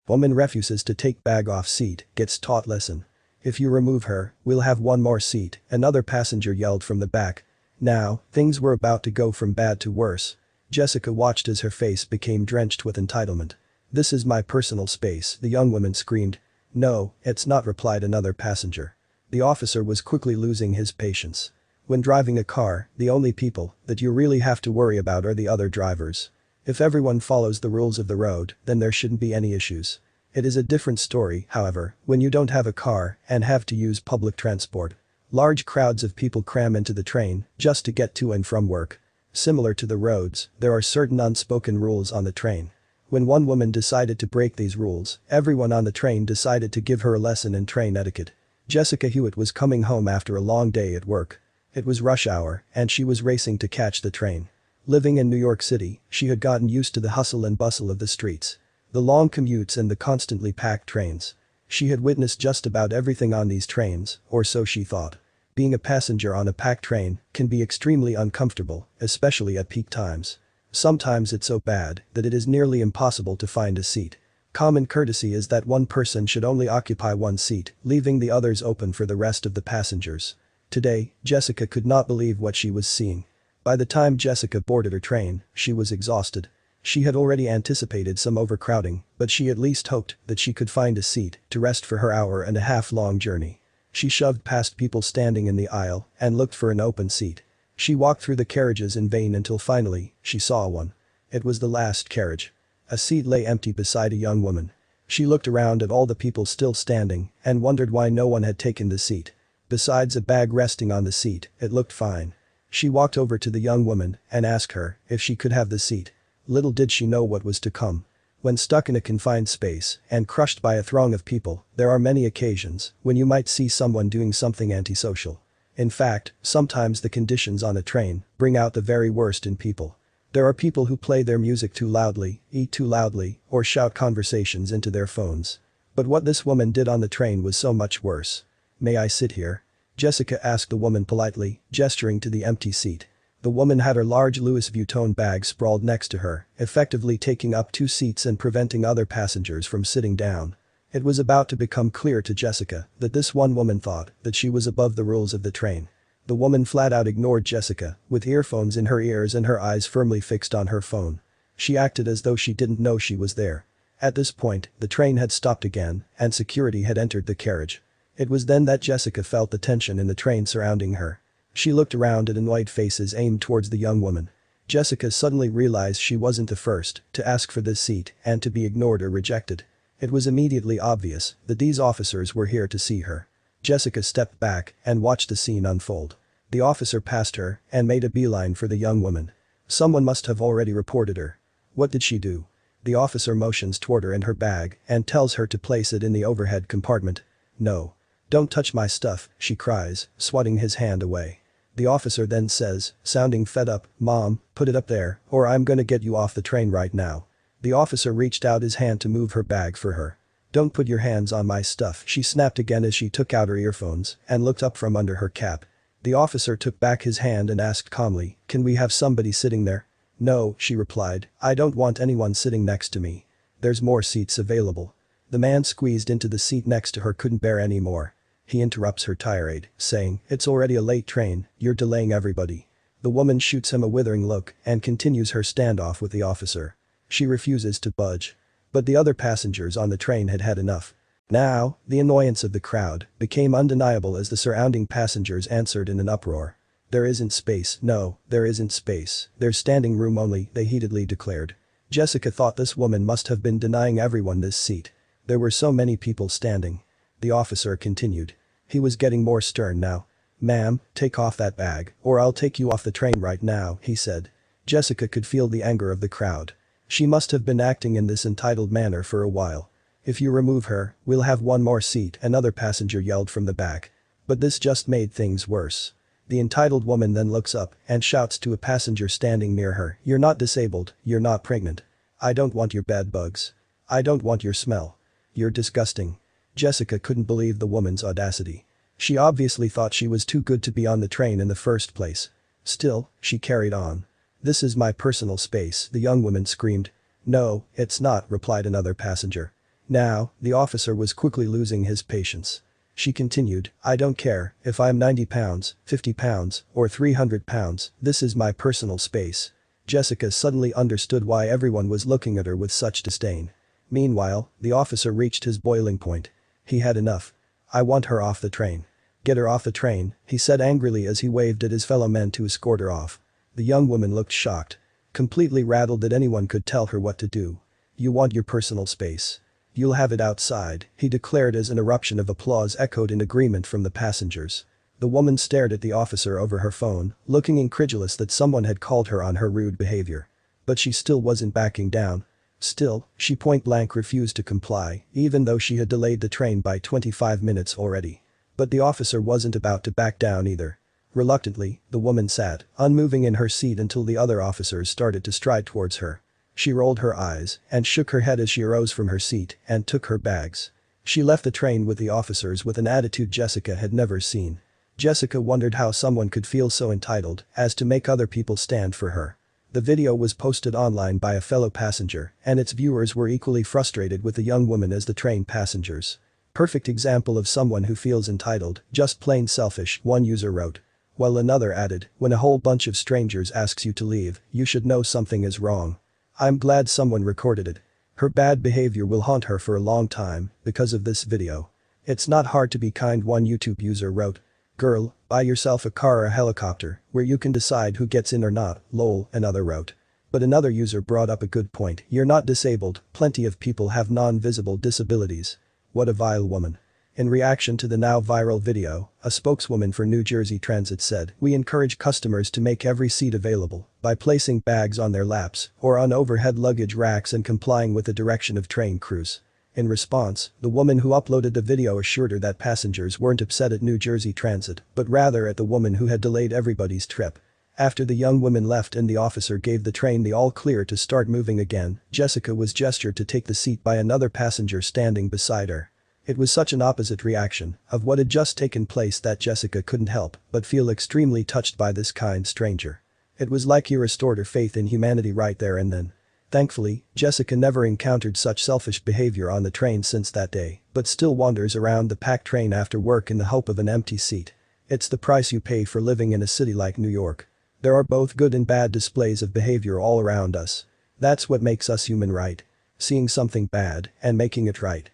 Woman refuses to take bag off seat, gets taught lesson. If you remove her, we'll have one more seat, another passenger yelled from the back. Now, things were about to go from bad to worse. Jessica watched as her face became drenched with entitlement. "This is my personal space," the young woman screamed. "No, it's not," replied another passenger. The officer was quickly losing his patience. When driving a car, the only people that you really have to worry about are the other drivers. If everyone follows the rules of the road, then there shouldn't be any issues. It is a different story, however, when you don't have a car and have to use public transport. Large crowds of people cram into the train just to get to and from work. Similar to the roads, there are certain unspoken rules on the train. When one woman decided to break these rules, everyone on the train decided to give her a lesson in train etiquette. Jessica Hewitt was coming home after a long day at work. It was rush hour, and she was racing to catch the train. Living in New York City, she had gotten used to the hustle and bustle of the streets. The long commutes and the constantly packed trains. She had witnessed just about everything on these trains, or so she thought. Being a passenger on a packed train can be extremely uncomfortable, especially at peak times. Sometimes it's so bad that it is nearly impossible to find a seat. Common courtesy is that one person should only occupy one seat, leaving the others open for the rest of the passengers. Today, Jessica could not believe what she was seeing. By the time Jessica boarded her train, she was exhausted. She had already anticipated some overcrowding, but she at least hoped that she could find a seat to rest for her hour-and-a-half long journey. She shoved past people standing in the aisle and looked for an open seat. She walked through the carriages in vain until finally, she saw one. It was the last carriage. A seat lay empty beside a young woman. She looked around at all the people still standing and wondered why no one had taken the seat. Besides a bag resting on the seat, it looked fine. She walked over to the young woman and asked her if she could have the seat. Little did she know what was to come. When stuck in a confined space and crushed by a throng of people, there are many occasions when you might see someone doing something antisocial. In fact, sometimes the conditions on a train bring out the very worst in people. There are people who play their music too loudly, eat too loudly, or shout conversations into their phones. But what this woman did on the train was so much worse. "May I sit here?" Jessica asked the woman politely, gesturing to the empty seat. The woman had her large Louis Vuitton bag sprawled next to her, effectively taking up 2 seats and preventing other passengers from sitting down. It was about to become clear to Jessica that this one woman thought that she was above the rules of the train. The woman flat out ignored Jessica, with earphones in her ears and her eyes firmly fixed on her phone. She acted as though she didn't know she was there. At this point, the train had stopped again, and security had entered the carriage. It was then that Jessica felt the tension in the train surrounding her. She looked around at annoyed faces aimed towards the young woman. Jessica suddenly realized she wasn't the first to ask for this seat and to be ignored or rejected. It was immediately obvious that these officers were here to see her. Jessica stepped back and watched the scene unfold. The officer passed her and made a beeline for the young woman. Someone must have already reported her. What did she do? The officer motions toward her and her bag and tells her to place it in the overhead compartment. "No. Don't touch my stuff," she cries, swatting his hand away. The officer then says, sounding fed up, "Mom, put it up there, or I'm gonna get you off the train right now." The officer reached out his hand to move her bag for her. "Don't put your hands on my stuff," she snapped again as she took out her earphones and looked up from under her cap. The officer took back his hand and asked calmly, "Can we have somebody sitting there?" "No," she replied, "I don't want anyone sitting next to me. There's more seats available." The man squeezed into the seat next to her couldn't bear any more. He interrupts her tirade, saying, "It's already a late train, you're delaying everybody." The woman shoots him a withering look and continues her standoff with the officer. She refuses to budge. But the other passengers on the train had had enough. Now, the annoyance of the crowd became undeniable as the surrounding passengers answered in an uproar. "There isn't space, no, there isn't space, there's standing room only," they heatedly declared. Jessica thought this woman must have been denying everyone this seat. There were so many people standing. The officer continued. He was getting more stern now. "Ma'am, take off that bag, or I'll take you off the train right now," he said. Jessica could feel the anger of the crowd. She must have been acting in this entitled manner for a while. "If you remove her, we'll have one more seat," another passenger yelled from the back. But this just made things worse. The entitled woman then looks up and shouts to a passenger standing near her, "You're not disabled, you're not pregnant. I don't want your bed bugs. I don't want your smell. You're disgusting." Jessica couldn't believe the woman's audacity. She obviously thought she was too good to be on the train in the first place. Still, she carried on. "This is my personal space," the young woman screamed. "No, it's not," replied another passenger. Now, the officer was quickly losing his patience. She continued, I don't care if I'm 90 pounds, 50 pounds, or 300 pounds, this is my personal space. Jessica suddenly understood why everyone was looking at her with such disdain. Meanwhile, the officer reached his boiling point. He had enough. I want her off the train. Get her off the train, he said angrily as he waved at his fellow men to escort her off. The young woman looked shocked. Completely rattled that anyone could tell her what to do. You want your personal space. You'll have it outside, he declared as an eruption of applause echoed in agreement from the passengers. The woman stared at the officer over her phone, looking incredulous that someone had called her on her rude behavior. But she still wasn't backing down. Still, she point-blank refused to comply, even though she had delayed the train by 25 minutes already. But the officer wasn't about to back down either. Reluctantly, the woman sat, unmoving in her seat until the other officers started to stride towards her. She rolled her eyes and shook her head as she arose from her seat and took her bags. She left the train with the officers with an attitude Jessica had never seen. Jessica wondered how someone could feel so entitled as to make other people stand for her. The video was posted online by a fellow passenger, and its viewers were equally frustrated with the young woman as the train passengers. Perfect example of someone who feels entitled, just plain selfish, one user wrote. While another added, when a whole bunch of strangers asks you to leave, you should know something is wrong. I'm glad someone recorded it. Her bad behavior will haunt her for a long time because of this video. It's not hard to be kind, one YouTube user wrote. Girl, buy yourself a car or a helicopter where you can decide who gets in or not, lol, another wrote. But another user brought up a good point, you're not disabled, plenty of people have non-visible disabilities. What a vile woman. In reaction to the now viral video, a spokeswoman for New Jersey Transit said, we encourage customers to make every seat available by placing bags on their laps or on overhead luggage racks and complying with the direction of train crews. In response, the woman who uploaded the video assured her that passengers weren't upset at New Jersey Transit, but rather at the woman who had delayed everybody's trip. After the young woman left and the officer gave the train the all clear to start moving again, Jessica was gestured to take the seat by another passenger standing beside her. It was such an opposite reaction of what had just taken place that Jessica couldn't help but feel extremely touched by this kind stranger. It was like he restored her faith in humanity right there and then. Thankfully, Jessica never encountered such selfish behavior on the train since that day, but still wanders around the packed train after work in the hope of an empty seat. It's the price you pay for living in a city like New York. There are both good and bad displays of behavior all around us. That's what makes us human, right? Seeing something bad and making it right.